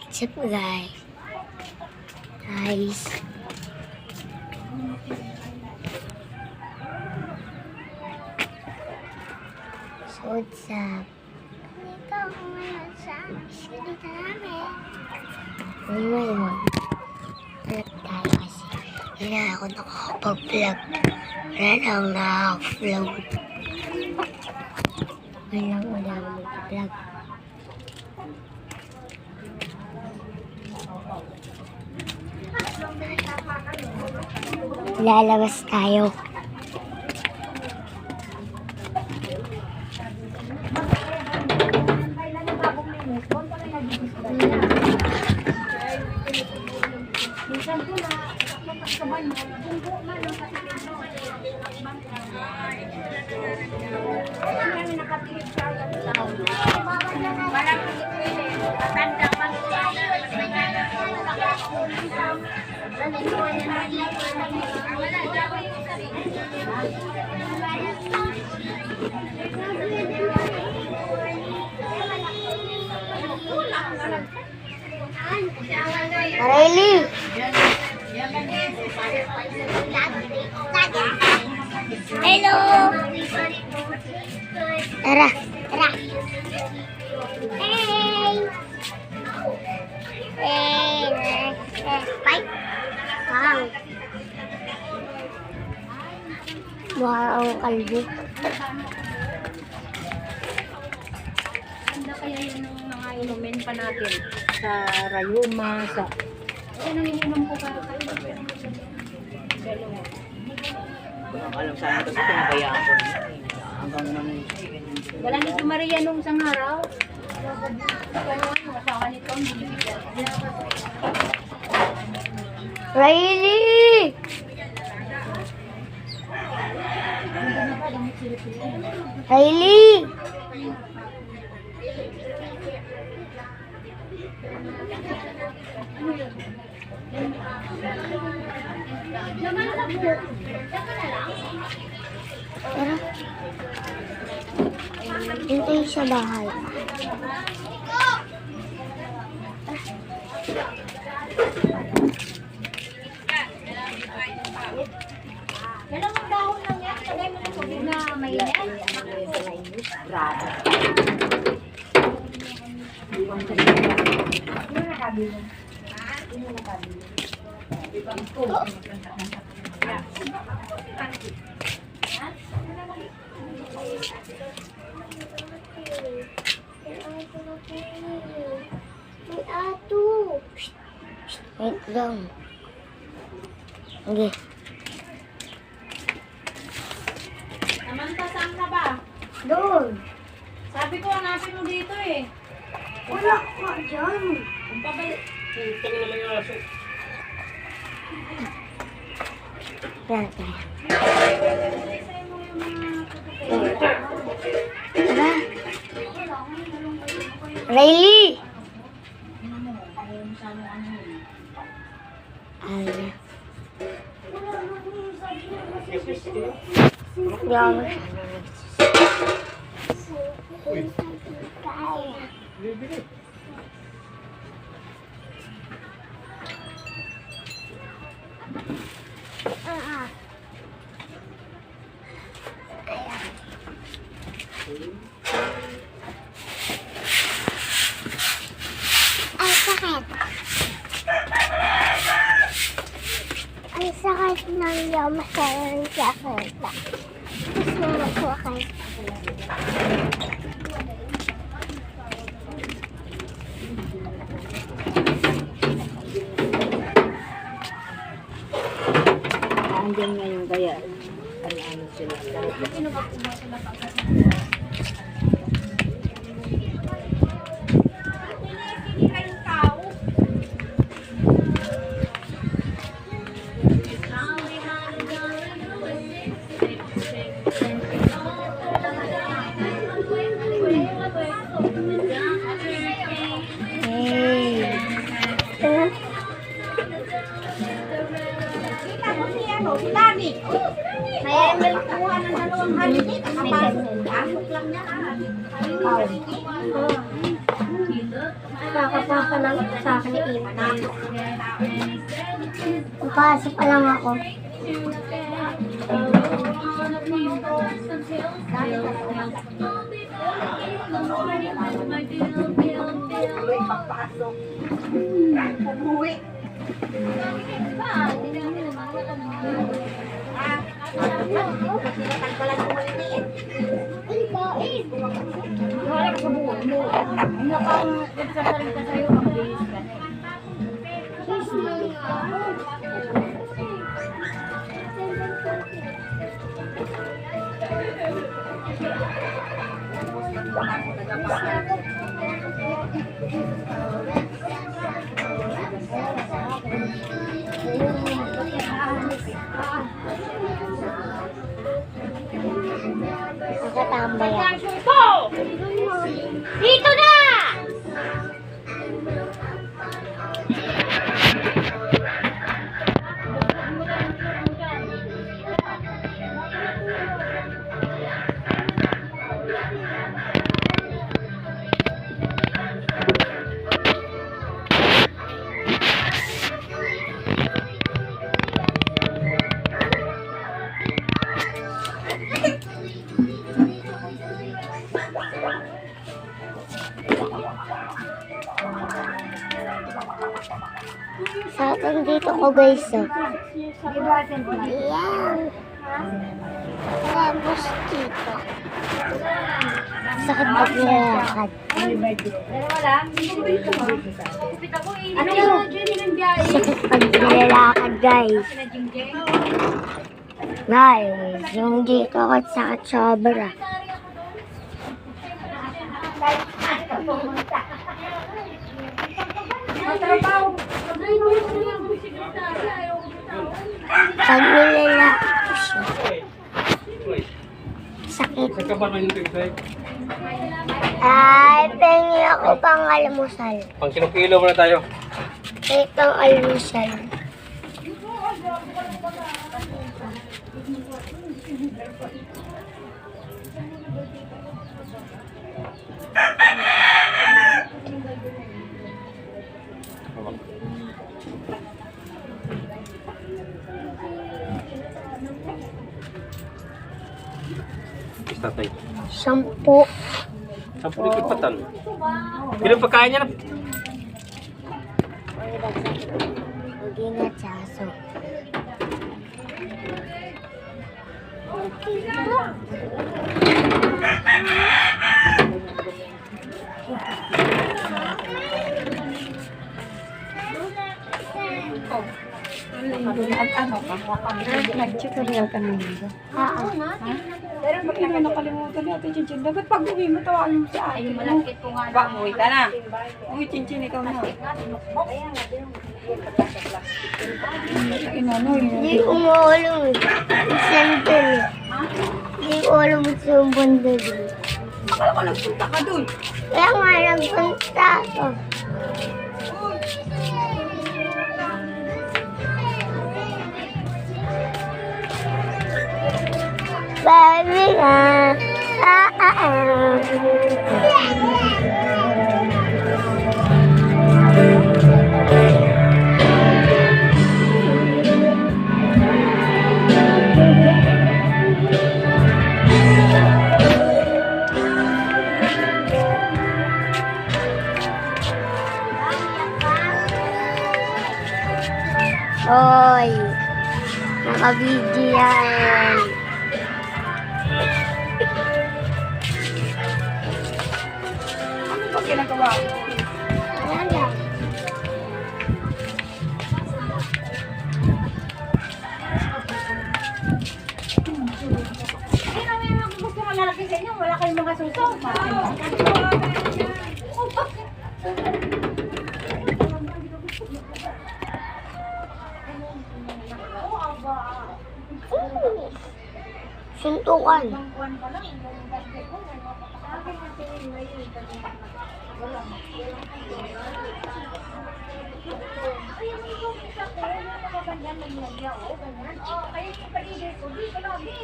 What's up, guys? So, what's up? Dito ako ngayon sa iskinita namin. Ngayon, vlog tayo kasi hindi na ako nakakapag-vlog. Wala na akong nakaka-vlog. Ngayon wala akong mag-vlog. Lalabas tayo. Riley! Hello! Tara! Tara! Hey! Bye! Wow! Wow, ang kalbo. Handa kaya yun ng mga inumin pa natin sa rayuma, sa... Ano nang ininom ko para kayo? Alam sana ito kasi nabayaan ko hanggang nang... Wala ni si Maria nung isang araw. Masawa nito ang binibigyan. Riley! Riley! Tara. Hintay sa bahay. Dalawang dahon lang yan. Sagay mo ng tubig na mainit. Grabe. May ato! Wait lang. Okay. Samantha, saan ka ba? Doon! Sabi ko, hanapin mo dito eh. Wala ka dyan! Kung pabalik. Tara, tara. Tara. Riley! Ay. Yan. Ang sakit! Ang sakit ng yamas ng sakit. Gusto mo ko kay Andyan ngayon kaya ano sila. May kuha ng dalawang halik. Nakapasok ka. ka lang sa akin ni Ina. Papasok pa lang ako. Nakatambay ako. Dito na! Sa atin dito ko guys. Yan. Tapos dito. Sakit pag nilalakad. Sakit pag nilalakad guys. Guys, yung dito ko sakit sobra. Pag nilalakad ko siya. Sakit. Ay, pengi ako pang almusal. Pang kilo muna tayo. Itong almusal. Tatay. 10. 10 lipatan. Ilang pagkain niya na? Huwag na tsaso. Nag-tutorial ka na nito. Pero ba't naman nakalimutan ni Ate Chinchin? Dapat pag uwi mo, tawagan mo si ate mo. Ba, umuwi ka na. Uy, Chinchin, ikaw na. Inano, Hindi ko maalam eh. Sandal eh. Hindi ko alam sa yung banda doon. akala ko nagpunta ka dun. Kaya nga nagpunta ako. Baby nga. Hoy, naka-video yan. Ano ba ginagawa mo? Wala lang. Gusto mo lalaki sa inyo, wala kayong mga suso. Suntukan. Kayo sa paligid ko, di ka lagi.